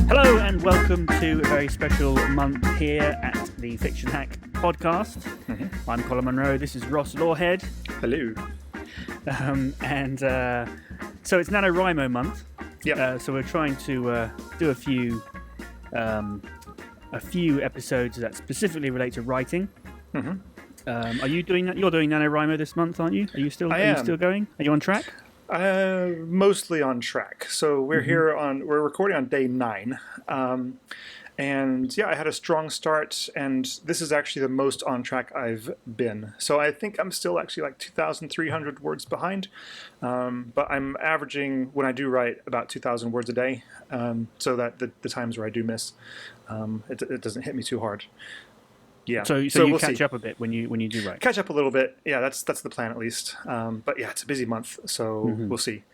Hello and welcome to a very special month here at the Fiction Hack podcast. I'm Colin Monroe, this is Ross Lawhead. Hello. So it's NaNoWriMo month. Yep. So we're trying to do a few episodes that specifically relate to writing. Are you doing that? You're doing NaNoWriMo this month, aren't you? Are you still going? Are you on track? Mostly on track. So we're we're recording on day 9. And yeah, I had a strong start, and this is actually the most on track I've been. So I think I'm still actually like 2,300 words behind, but I'm averaging, when I do write, about 2,000 words a day, so that the times where I do miss, it doesn't hit me too hard. Yeah. So you we'll catch see. up a bit when you do write. Catch up a little bit. Yeah, that's the plan at least. But yeah, it's a busy month, so we'll see.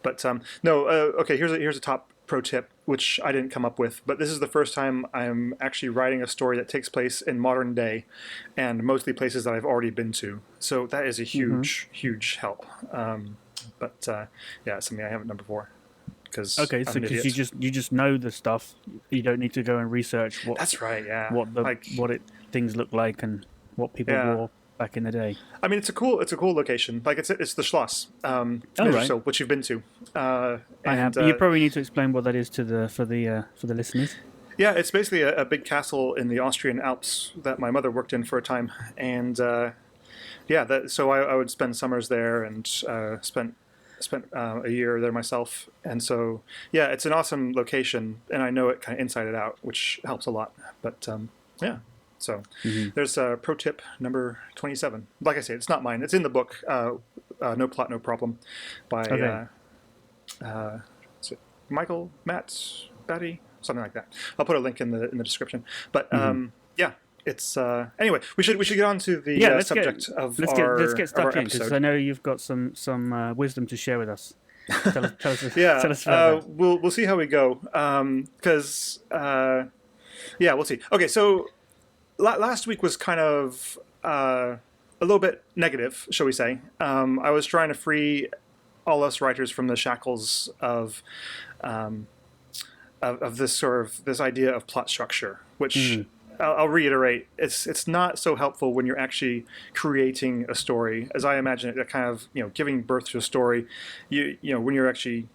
But okay. Here's a top pro tip, which I didn't come up with, but this is the first time I'm actually writing a story that takes place in modern day, and mostly places that I've already been to. So that is a huge help. But it's something I haven't done before. Because you just know the stuff, you don't need to go and research what. That's right. Yeah. Things look like and what people wore back in the day. I mean, it's a cool location. Like it's the Schloss, so which you've been to. I have. But you probably need to explain what that is for the listeners. Yeah, it's basically a big castle in the Austrian Alps that my mother worked in for a time, and so I would spend summers there and spent a year there myself, and so yeah, it's an awesome location, and I know it kind of inside and out, which helps a lot. But yeah. So there's pro tip number 27. Like I say, it's not mine. It's in the book, No Plot, No Problem, by Michael, Matt, Batty, something like that. I'll put a link in the description. But it's anyway. We should get on to the subject of our let's get stuck in, episode. Because I know you've got some wisdom to share with us. Tell us we'll see how we go. Because we'll see. Okay, so. Last week was kind of a little bit negative, shall we say. I was trying to free all us writers from the shackles of this idea of plot structure, which I'll reiterate, it's not so helpful when you're actually creating a story, as I imagine it, kind of giving birth to a story. When you're actually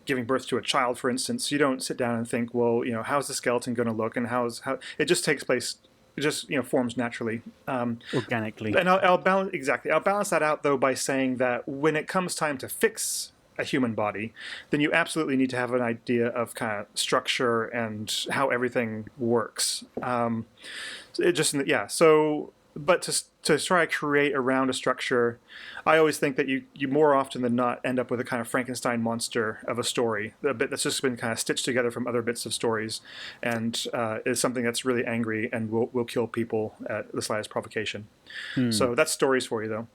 giving birth to a child, for instance, you don't sit down and think, well, how's the skeleton going to look, and how it just takes place. It just forms naturally, organically. And I'll balance that out though by saying that when it comes time to fix a human body, then you absolutely need to have an idea of kind of structure and how everything works. But to try to create around a structure, I always think that you more often than not end up with a kind of Frankenstein monster of a story, a bit that's just been kind of stitched together from other bits of stories, and is something that's really angry and will kill people at the slightest provocation. So that's stories for you,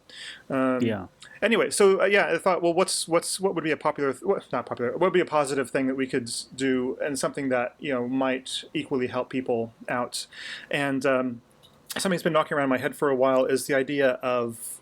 though. Anyway, so I thought, well, what would be a what would be a positive thing that we could do, and something that might equally help people out, and something that's been knocking around my head for a while is the idea of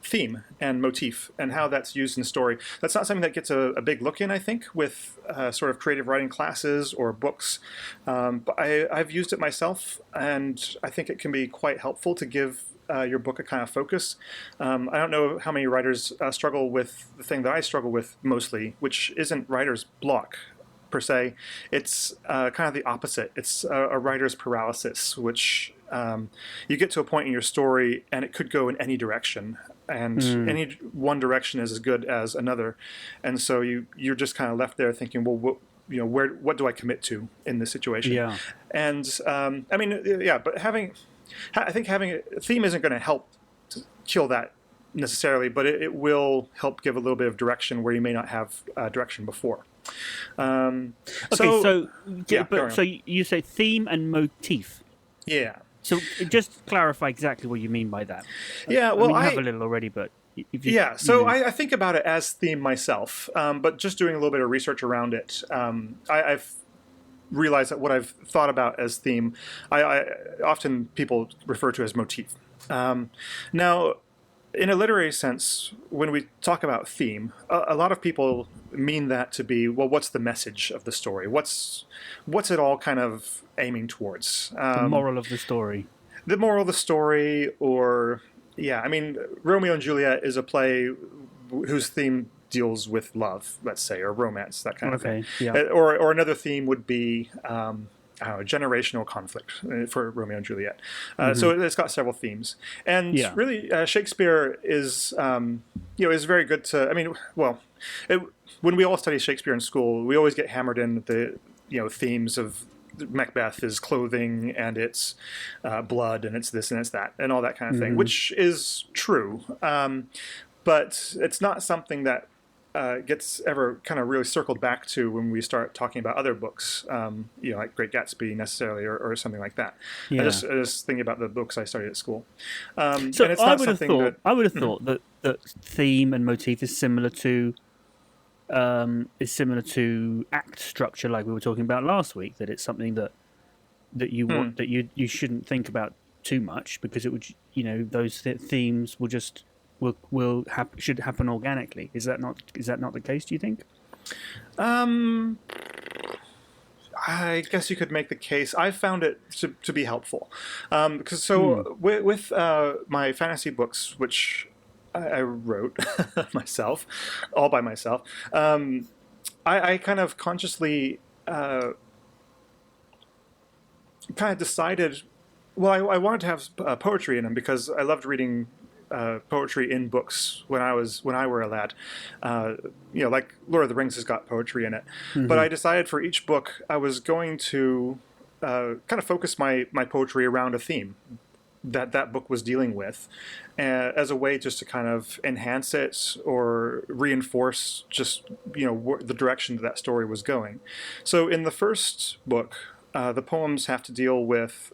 theme and motif and how that's used in story. That's not something that gets a big look in, I think, with sort of creative writing classes or books. But I've used it myself, and I think it can be quite helpful to give your book a kind of focus. I don't know how many writers struggle with the thing that I struggle with mostly, which isn't writer's block per se. It's kind of the opposite. It's a writer's paralysis, which you get to a point in your story and it could go in any direction, and any one direction is as good as another, and so you're just kind of left there thinking, well, what do I commit to in this situation? And but I think having a theme isn't going to help to kill that necessarily, but it will help give a little bit of direction where you may not have direction before. So you say theme and motif. Yeah. So just clarify exactly what you mean by that. Yeah, well, I have a little already, but I think about it as theme myself, but just doing a little bit of research around it, I've realized that what I've thought about as theme, I often people refer to as motif. Now, in a literary sense, when we talk about theme, a lot of people mean that to be, well, what's the message of the story? What's it all kind of aiming towards? The moral of the story. The moral of the story, or yeah, I mean, Romeo and Juliet is a play whose theme deals with love, let's say, or romance, that kind of thing. Yeah. Or another theme would be generational conflict for Romeo and Juliet. So it's got several themes, and really Shakespeare is is very good to. I mean, well, when we all study Shakespeare in school, we always get hammered in the themes of Macbeth is clothing and it's blood and it's this and it's that and all that kind of thing, which is true, but it's not something that gets ever kind of really circled back to when we start talking about other books, like Great Gatsby necessarily, or something like that. Yeah. I just thinking about the books I studied at school. So and it's not I would have thought that theme and motif is similar to act structure, like we were talking about last week. That it's something that you want, that you shouldn't think about too much, because it would those themes will just. Should happen organically. Is that not the case, do you think? I guess you could make the case. I found it to be helpful, because with my fantasy books, which I wrote myself, all by myself, I kind of consciously kind of decided. Well, I wanted to have poetry in them because I loved reading poetry in books when I were a lad. Like Lord of the Rings has got poetry in it. But I decided for each book I was going to kind of focus my poetry around a theme that book was dealing with, as a way just to kind of enhance it or reinforce just the direction that story was going. So in the first book, the poems have to deal with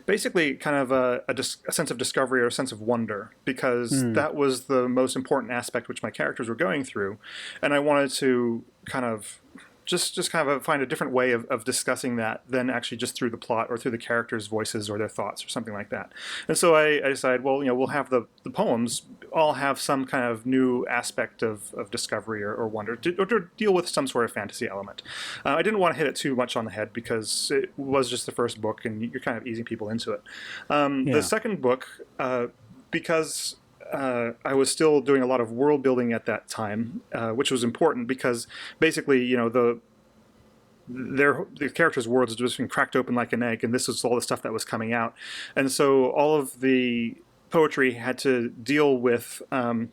basically kind of a sense of discovery or a sense of wonder, because that was the most important aspect which my characters were going through, and I wanted to kind of just kind of find a different way of discussing that than actually just through the plot or through the characters' voices or their thoughts or something like that. And so I decided, well, we'll have the poems all have some kind of new aspect of discovery or wonder, or to deal with some sort of fantasy element. I didn't want to hit it too much on the head because it was just the first book and you're kind of easing people into it. The second book, because I was still doing a lot of world building at that time, which was important because basically, the characters' worlds had just been cracked open like an egg, and this was all the stuff that was coming out. And so all of the poetry had to deal with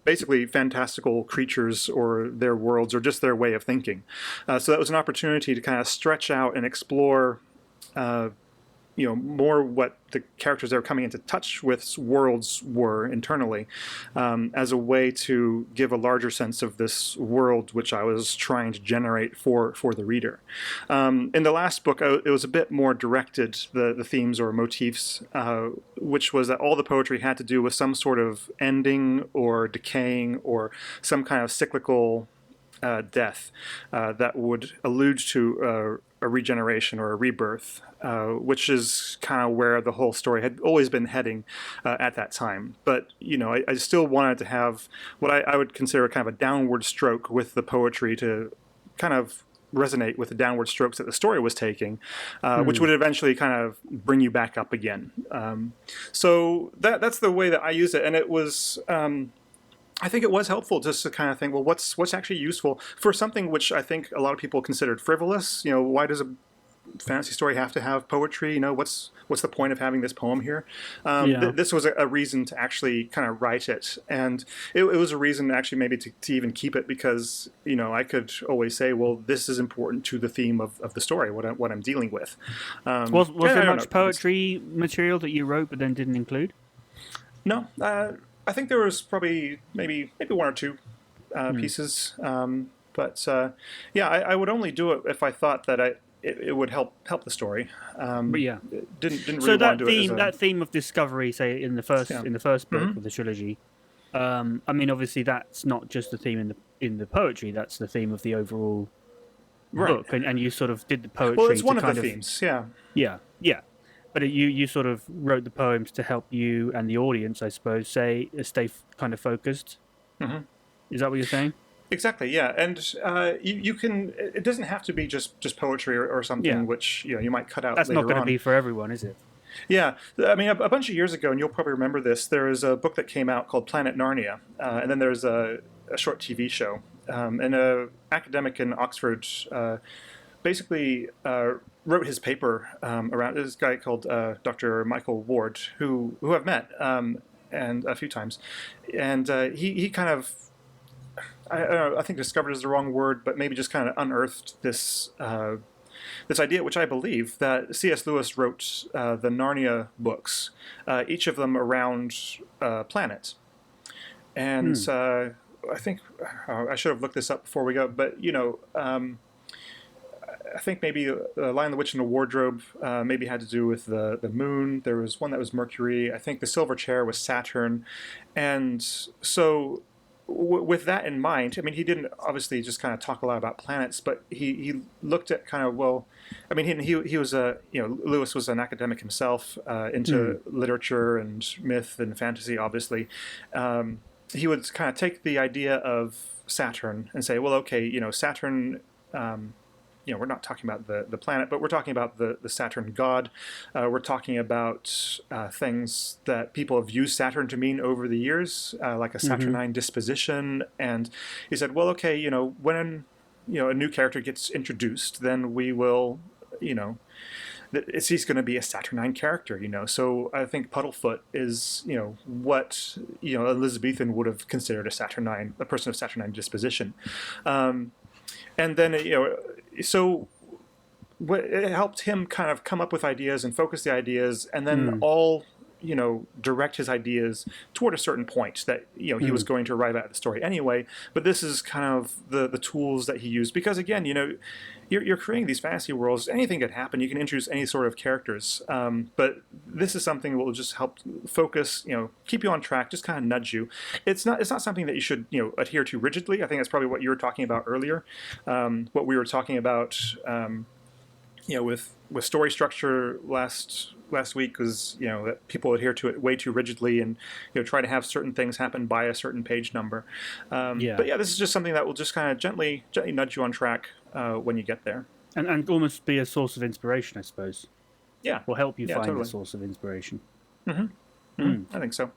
basically fantastical creatures or their worlds or just their way of thinking. So that was an opportunity to kind of stretch out and explore more what the characters that were coming into touch with worlds were internally, as a way to give a larger sense of this world which I was trying to generate for the reader. In the last book, it was a bit more directed, the themes or motifs, which was that all the poetry had to do with some sort of ending or decaying or some kind of cyclical death that would allude to a regeneration or a rebirth, which is kind of where the whole story had always been heading at that time. But, I still wanted to have what I would consider kind of a downward stroke with the poetry to kind of resonate with the downward strokes that the story was taking, which would eventually kind of bring you back up again. So that's the way that I use it. And it was... I think it was helpful just to kind of think, well, what's actually useful for something which I think a lot of people considered frivolous. Why does a fantasy story have to have poetry? What's the point of having this poem here? This was a reason to actually kind of write it, and it was a reason actually maybe to even keep it, because I could always say, well, this is important to the theme of the story, what I'm dealing with. Was there much poetry material that you wrote but then didn't include? No. I think there was probably maybe one or two pieces, but I would only do it if I thought that it would help the story. But yeah, didn't really want to do it. So that theme of discovery, say in the first book of the trilogy, I mean, obviously that's not just the theme in the poetry. That's the theme of the overall book, and you sort of did the poetry. Well, it's one of the themes. Yeah. But you sort of wrote the poems to help you and the audience, I suppose, stay kind of focused. Hmm. Is that what you're saying? Exactly, yeah, and you can. It doesn't have to be just poetry or Yeah, something which you might cut out that's not later going to on. be for everyone, is it? Yeah, I mean, a bunch of years ago, and you'll probably remember this. There was a book that came out called Planet Narnia, and then there's a short TV show. And a academic in Oxford basically wrote his paper around this guy called Dr. Michael Ward, who I've met and a few times, and he kind of I don't know, I think discovered is the wrong word, but maybe just kind of unearthed this idea, which I believe that C.S. Lewis wrote the Narnia books, each of them around a planet. And Hmm. I think I should have looked this up before we go, but I think maybe Lion, the Witch, and the Wardrobe maybe had to do with the moon. There was one that was Mercury. I think the Silver Chair was Saturn. And so with that in mind, I mean, he didn't obviously just kind of talk a lot about planets, but he looked at kind of, well, I mean, he was Lewis was an academic himself Hmm. into literature and myth and fantasy, obviously. He would kind of take the idea of Saturn and say, well, okay, Saturn. We're not talking about the planet, but we're talking about the Saturn god. We're talking about things that people have used Saturn to mean over the years, like a Mm-hmm. Saturnine disposition. And he said, well, okay, when a new character gets introduced, then we will, he's going to be a Saturnine character, So I think Puddlefoot is, what Elizabethan would have considered a person of Saturnine disposition. And then so it helped him kind of come up with ideas and focus the ideas, and then Hmm. all direct his ideas toward a certain point that he was Hmm. going to arrive at the story anyway. But this is kind of the tools that he used, because again, you're creating these fantasy worlds. Anything could happen. You can introduce any sort of characters, but this is something that will just help focus, keep you on track, just kind of nudge you. It's not something that you should adhere to rigidly. I think that's probably what you were talking about earlier. What we were talking about, with story structure last week was that people adhere to it way too rigidly and try to have certain things happen by a certain page number. Yeah, But yeah, this is just something that will just kind of gently nudge you on track when you get there. and almost be a source of inspiration, I suppose, Yeah, or help you yeah, find the totally. source of inspiration. Hmm. Hmm. Hmm. I think so.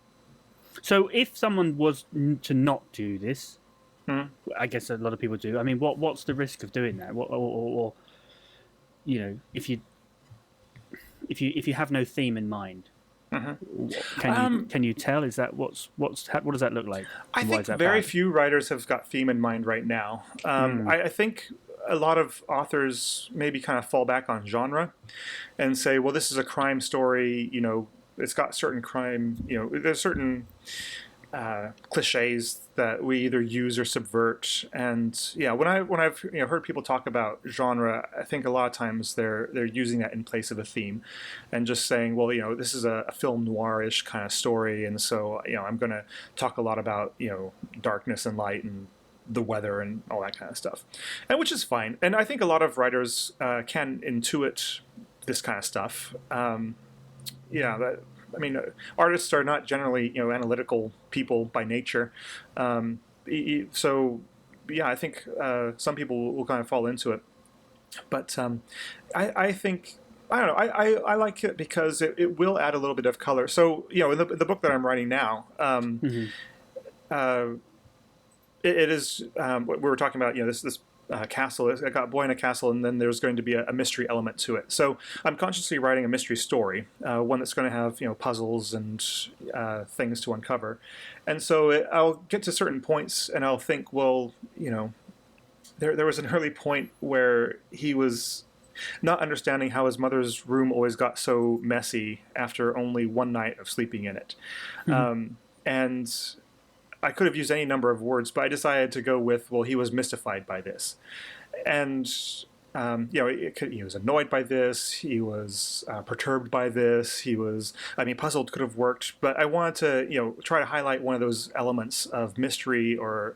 So, if someone was to not do this, Hmm. I guess a lot of people do. I mean, what's the risk of doing that? Or if you have no theme in mind, Hmm. can you tell? Is that what does that look like, I and why think is that very bad? few writers have got theme in mind right now. Hmm. I think a lot of authors maybe kind of fall back on genre and say, well, this is a crime story. It's got certain crime. There's certain cliches that we either use or subvert. And yeah, when I've heard people talk about genre, I think a lot of times they're using that in place of a theme, and just saying, well, this is a film noirish kind of story, and so I'm going to talk a lot about darkness and light and the weather and all that kind of stuff, and which is fine. And I think a lot of writers can intuit this kind of stuff. Yeah, I mean, artists are not generally analytical people by nature, so yeah, I think some people will kind of fall into it. But I think I don't know. I like it because it will add a little bit of color. So in the book that I'm writing now, Hmm. uh, it is what we were talking about. This castle. I got a boy in a castle, and then there's going to be a mystery element to it. So I'm consciously writing a mystery story, one that's going to have puzzles and things to uncover. And so I'll get to certain points, and I'll think, well, there was an early point where he was not understanding how his mother's room always got so messy after only one night of sleeping in it. And I could have used any number of words, but I decided to go with, well, he was mystified by this. And he was annoyed by this. He was perturbed by this. He was, puzzled could have worked, but I wanted to, try to highlight one of those elements of mystery or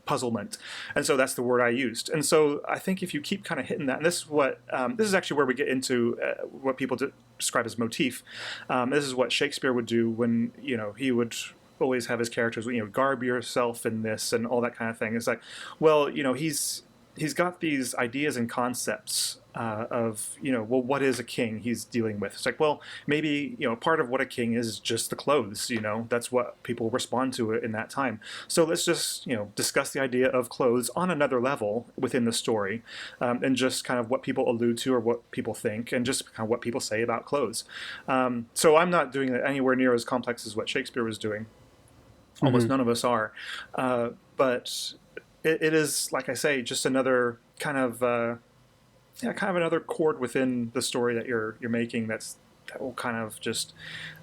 puzzlement, and so that's the word I used. And so I think if you keep kind of hitting that, and this is what this is actually where we get into what people describe as motif. This is what Shakespeare would do when he would always have his characters, garb yourself in this and all that kind of thing. It's like, well, he's got these ideas and concepts of, what is a king he's dealing with? It's like, well, maybe, part of what a king is just the clothes, that's what people respond to it in that time. So let's just, discuss the idea of clothes on another level within the story, and just kind of what people allude to or what people think and just kind of what people say about clothes. So I'm not doing it anywhere near as complex as what Shakespeare was doing. Almost none of us are. But it is, like I say, just another kind of another chord within the story that you're making that will kind of just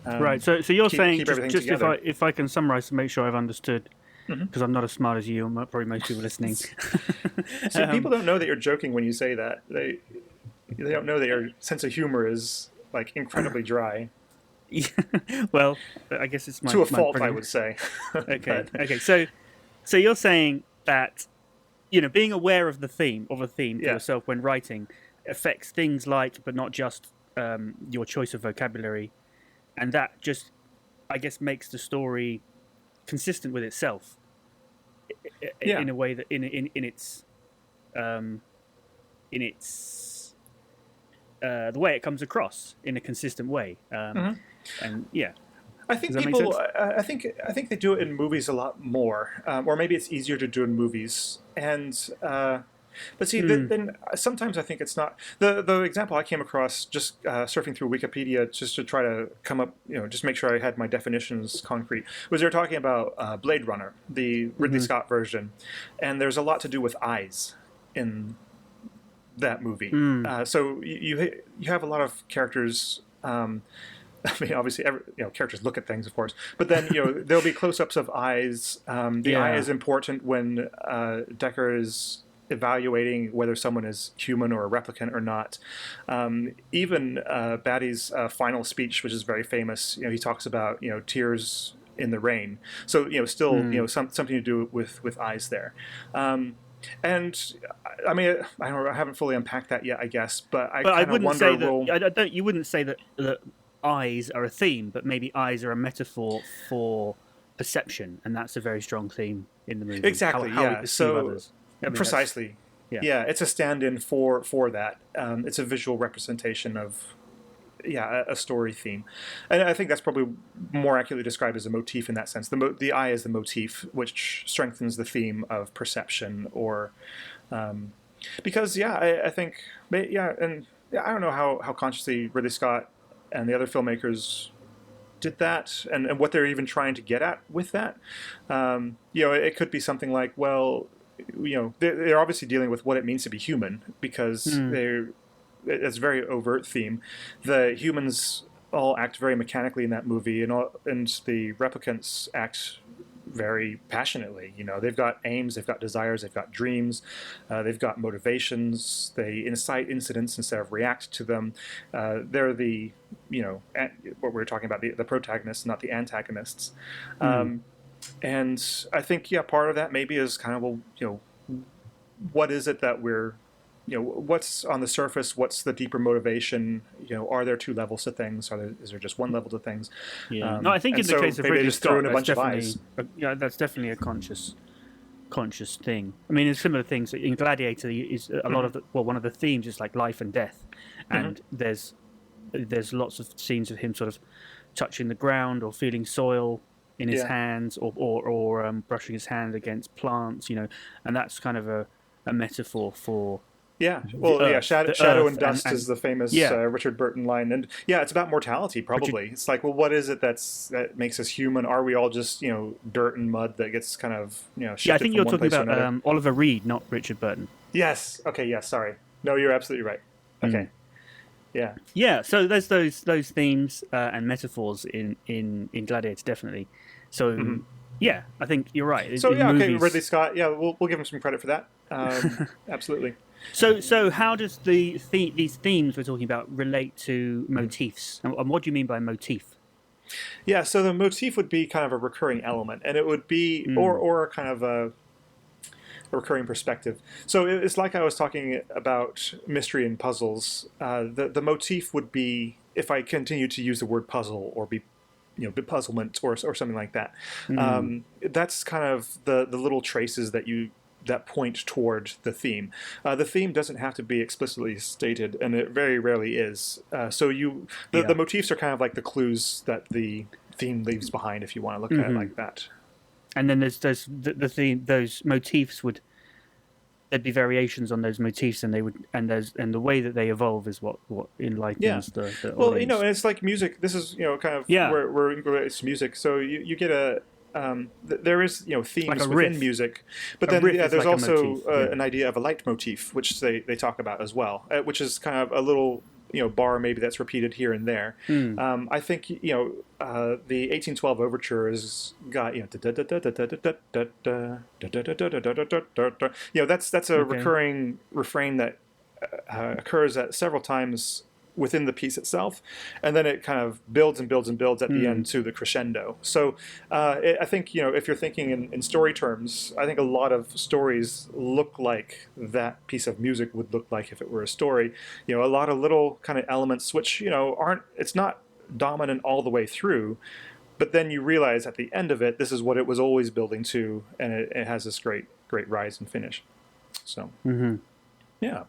right. So you're saying just together. if I can summarize to make sure I've understood, because I'm not as smart as you, and probably most people listening. So people don't know that you're joking when you say that. They don't know that your sense of humor is like incredibly dry. Well, I guess it's to a fault, I would say. Okay. Okay. So you're saying that being aware of a theme for yourself when writing affects things like, but not just your choice of vocabulary, and that just, I guess, makes the story consistent with itself. In a way that in its the way it comes across in a consistent way. And yeah, I think people. I think they do it in movies a lot more, or maybe it's easier to do in movies. And but see, then sometimes I think it's not. The example I came across just surfing through Wikipedia just to try to come up, just make sure I had my definitions concrete. Was they're talking about Blade Runner, the Ridley Scott version, and there's a lot to do with eyes in that movie. So you have a lot of characters. Obviously, characters look at things, of course, but then there'll be close-ups of eyes. The eye is important when Decker is evaluating whether someone is human or a replicant or not. Even Batty's final speech, which is very famous, he talks about tears in the rain. So still something to do with eyes there. And I haven't fully unpacked that yet, I guess, but I wouldn't say that. You wouldn't say that eyes are a theme, but maybe eyes are a metaphor for perception, and that's a very strong theme in the movie. Exactly. How we perceive others. Precisely. Yeah, it's a stand-in for that. It's a visual representation of a story theme, and I think that's probably more accurately described as a motif in that sense. The eye is the motif, which strengthens the theme of perception, or because I think and I don't know how consciously Ridley Scott and the other filmmakers did that, and what they're even trying to get at with that. It could be something like, well, they're obviously dealing with what it means to be human, because it's a very overt theme. The humans all act very mechanically in that movie, and the replicants act very passionately. They've got aims, they've got desires, they've got dreams, they've got motivations. They incite incidents instead of react to them. They're the what we were talking about, the protagonists, not the antagonists. And I think part of that maybe is kind of, well, what is it that we're what's on the surface? What's the deeper motivation? Are there two levels to things? Is there just one level to things? Yeah. No, I think in the case of Ridley Scott, that's definitely a conscious thing. I mean, it's similar things in Gladiator. Is a lot of one of the themes is like life and death, and there's lots of scenes of him sort of touching the ground or feeling soil in his hands, or brushing his hand against plants. And that's kind of a metaphor for. Yeah, well, Shadow and Dust is the famous Richard Burton line, and it's about mortality. Probably it's like, well, what is it that makes us human? Are we all just dirt and mud that gets kind of shifted I think you're talking about Oliver Reed, not Richard Burton. Yes. Okay. Yes. Sorry. No, you're absolutely right. Okay. Yeah. Yeah. So there's those themes and metaphors in Gladiator, definitely. So I think you're right. So okay, Ridley Scott. Yeah, we'll give him some credit for that. Absolutely. So how does these themes we're talking about relate to motifs? And what do you mean by motif? Yeah, so the motif would be kind of a recurring element, and it would be, or kind of a recurring perspective. So it's like I was talking about mystery and puzzles. The motif would be, if I continue to use the word puzzle or be, bepuzzlement or something like that. That's kind of the little traces that point toward the theme. The theme doesn't have to be explicitly stated, and it very rarely is. The motifs are kind of like the clues that the theme leaves behind, if you want to look at it like that. And then there's the theme. Those motifs there'd be variations on those motifs, and the way that they evolve is what enlightens the Well, audience. and it's like music. This is kind of where it's music. So you get a there is themes like within music, but then there's like also an idea of a leitmotif, which they talk about as well, which is kind of a little bar maybe that's repeated here and there. I think the 1812 overture has got that's a recurring refrain that occurs at several times within the piece itself, and then it kind of builds and builds and builds at the end to the crescendo. So I think if you're thinking in story terms, I think a lot of stories look like that piece of music would look like if it were a story. A lot of little kind of elements which it's not dominant all the way through, but then you realize at the end of it, this is what it was always building to, and it has this great rise and finish. So yeah.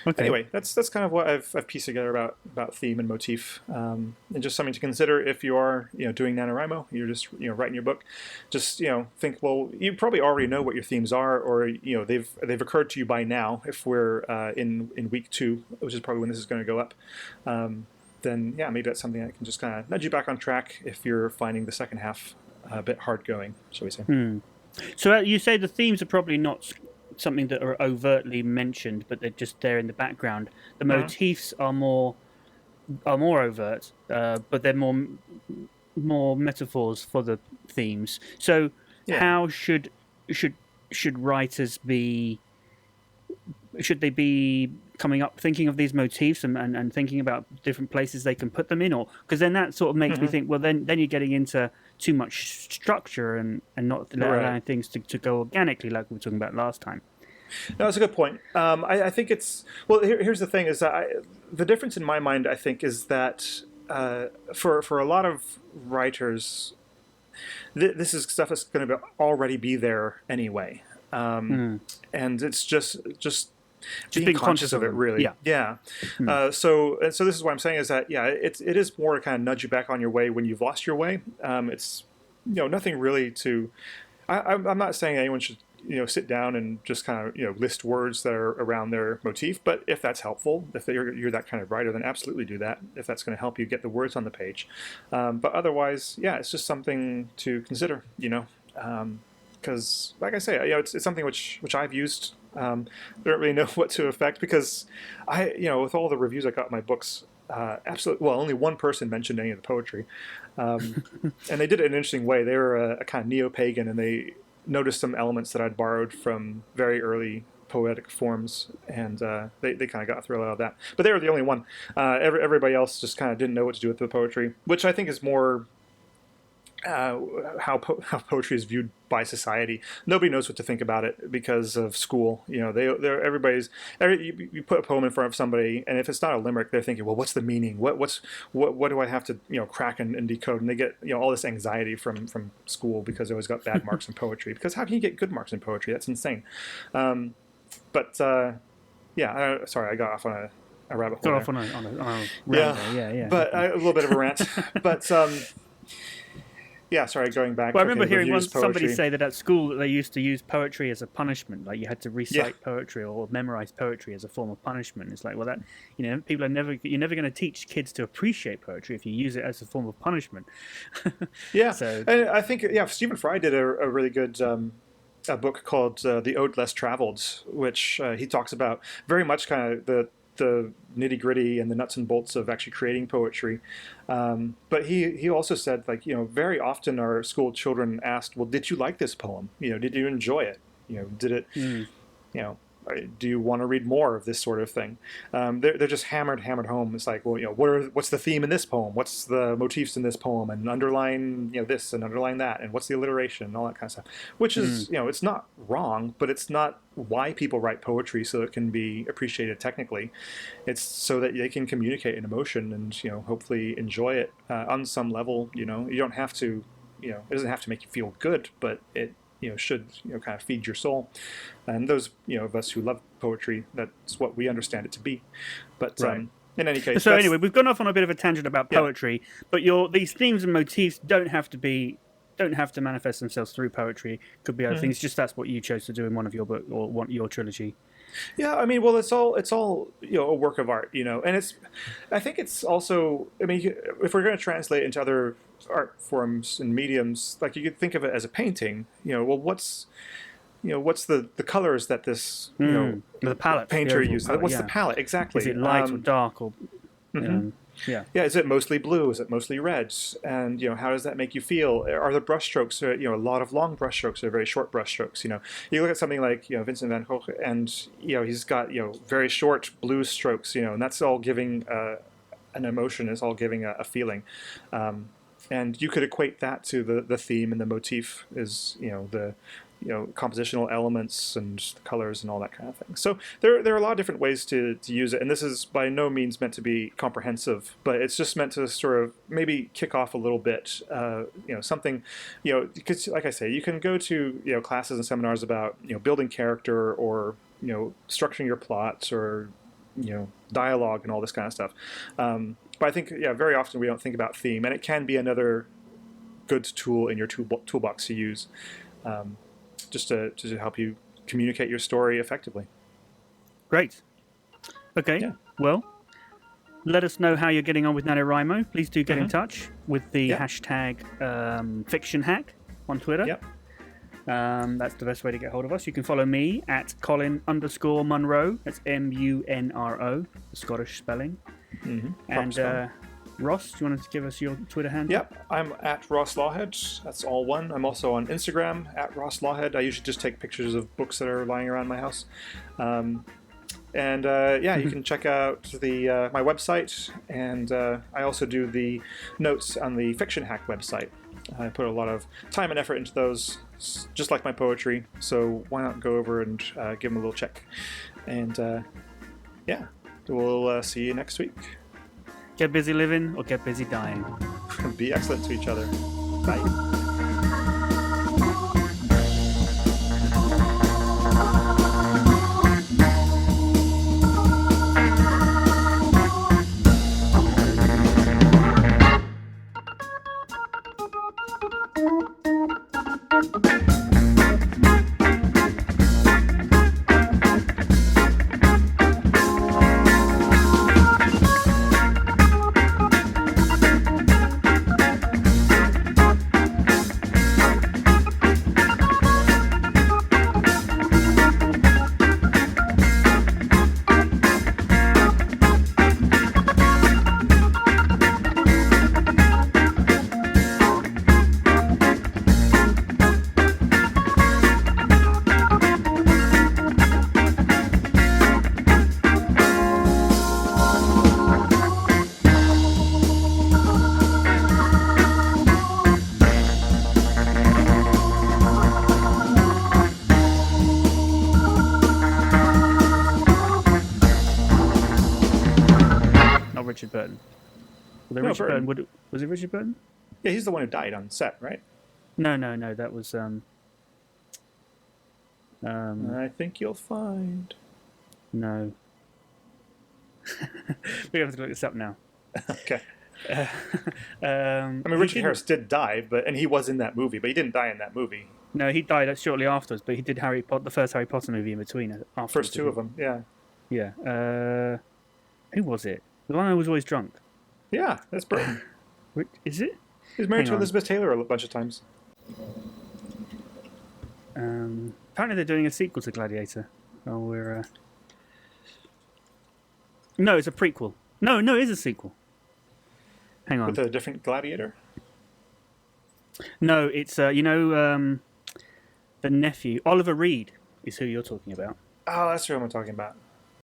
Okay. Anyway, that's kind of what I've pieced together about theme and motif, and just something to consider if you are doing NaNoWriMo. You're just writing your book. Just think, well, you probably already know what your themes are, or they've occurred to you by now. If we're in week 2, which is probably when this is going to go up, then yeah, maybe that's something that can just kind of nudge you back on track if you're finding the second half a bit hard going, shall we say? So you say the themes are probably not something that are overtly mentioned, but they're just there in the background. The motifs are more overt, but they're more metaphors for the themes. So how should writers be? Should they be coming up thinking of these motifs and thinking about different places they can put them in, or because then that sort of makes me think, well, then you're getting into too much structure and not allowing things to go organically like we were talking about last time. No, that's a good point. I think it's here's the thing: is that the difference in my mind, I think, is that for a lot of writers, this is stuff that's going to already be there anyway, and it's just being conscious of it, really. Yeah. So this is what I'm saying is that it is more to kind of nudge you back on your way when you've lost your way. It's nothing really to. I'm not saying anyone should sit down and just kind of list words that are around their motif, but if that's helpful, if you're that kind of writer, then absolutely do that if that's going to help you get the words on the page. But otherwise, it's just something to consider. Because like I say, it's something which I've used. I don't really know what to affect because with all the reviews I got in my books, absolutely. Well, only one person mentioned any of the poetry, and they did it in an interesting way. They were a kind of neo-pagan, and they noticed some elements that I'd borrowed from very early poetic forms, and they kind of got a thrill out of that. But they were the only one. Everybody else just kind of didn't know what to do with the poetry, which I think is more how poetry is viewed by society. Nobody knows what to think about it because of school. You put a poem in front of somebody, and if it's not a limerick, they're thinking, well, what's the meaning? What do I have to crack and decode? And they get all this anxiety from school because they always got bad marks in poetry. Because how can you get good marks in poetry? That's insane. Sorry, I got off on a rabbit hole. Got off on a rant. Yeah. But a little bit of a rant. But sorry, going back. Well, I remember hearing somebody say that at school that they used to use poetry as a punishment. Like you had to recite poetry or memorize poetry as a form of punishment. It's like, well, that you're never going to teach kids to appreciate poetry if you use it as a form of punishment. So, and I think Stephen Fry did a really good a book called The Ode Less Traveled, which he talks about very much kind of the nitty-gritty and the nuts and bolts of actually creating poetry. But he also said, like, very often our school children asked, well, did you like this poem? Did you enjoy it? Did it, do you want to read more of this sort of thing? They're just hammered home. It's like, well, what's the theme in this poem? What's the motifs in this poem? And underline, this and underline that, and what's the alliteration and all that kind of stuff. Which is, it's not wrong, but it's not why people write poetry, so it can be appreciated technically. It's so that they can communicate an emotion and hopefully enjoy it on some level. You don't have to, it doesn't have to make you feel good, but it should kind of feed your soul. And those of us who love poetry, that's what we understand it to be. But right. In any case, so anyway, we've gone off on a bit of a tangent about poetry, but these themes and motifs don't have to manifest themselves through poetry. Could be other things. Just that's what you chose to do in one of your book or your trilogy. Yeah, I mean, well, it's all a work of art, and I think it's also, I mean, if we're going to translate into other art forms and mediums, like you could think of it as a painting, well, what's the colors that this the palette painter uses? What's the palette exactly? Is it light or dark or? Yeah. Is it mostly blue? Is it mostly red? And how does that make you feel? Are the brushstrokes? A lot of long brushstrokes or very short brushstrokes. You look at something like Vincent van Gogh, and he's got very short blue strokes. And that's all giving an emotion. It's all giving a feeling. And you could equate that to the theme and the motif is the compositional elements and the colors and all that kind of thing. So there are a lot of different ways to use it, and this is by no means meant to be comprehensive, but it's just meant to sort of maybe kick off a little bit, something, because like I say, you can go to classes and seminars about building character or structuring your plots or dialogue and all this kind of stuff. But I think very often we don't think about theme, and it can be another good tool in your toolbox to use. Just to help you communicate your story effectively. Great. Okay. Yeah. Well, let us know how you're getting on with NaNoWriMo. Please do get in touch with the hashtag #FictionHack on Twitter. Yep. That's the best way to get hold of us. You can follow me at Colin_Munro. That's MUNRO, the Scottish spelling. And Ross, do you want to give us your Twitter handle? Yep, I'm at Ross Lawhead. That's all one. I'm also on Instagram at Ross Lawhead. I usually just take pictures of books that are lying around my house. You can check out my website, and I also do the notes on the Fiction Hack website. I put a lot of time and effort into those, just like my poetry. So why not go over and give them a little check? And we'll see you next week. Get busy living or get busy dying. Be excellent to each other. Bye. Richard Burton. Was it Richard Burton? Yeah, he's the one who died on set, right? No. That was. I think you'll find. No. We have to look this up now. Okay. Richard Harris did die, and he was in that movie, but he didn't die in that movie. No, he died shortly afterwards, but he did the first Harry Potter movie in between. First two of them, yeah. Yeah. Who was it? The one who was always drunk. Yeah, that's Burton. Is it? He's married to Elizabeth Taylor a bunch of times. Apparently they're doing a sequel to Gladiator. Oh, we're... No, it's a prequel. No, it is a sequel. Hang on. With a different Gladiator? No, it's, the nephew. Oliver Reed is who you're talking about. Oh, that's what I'm talking about.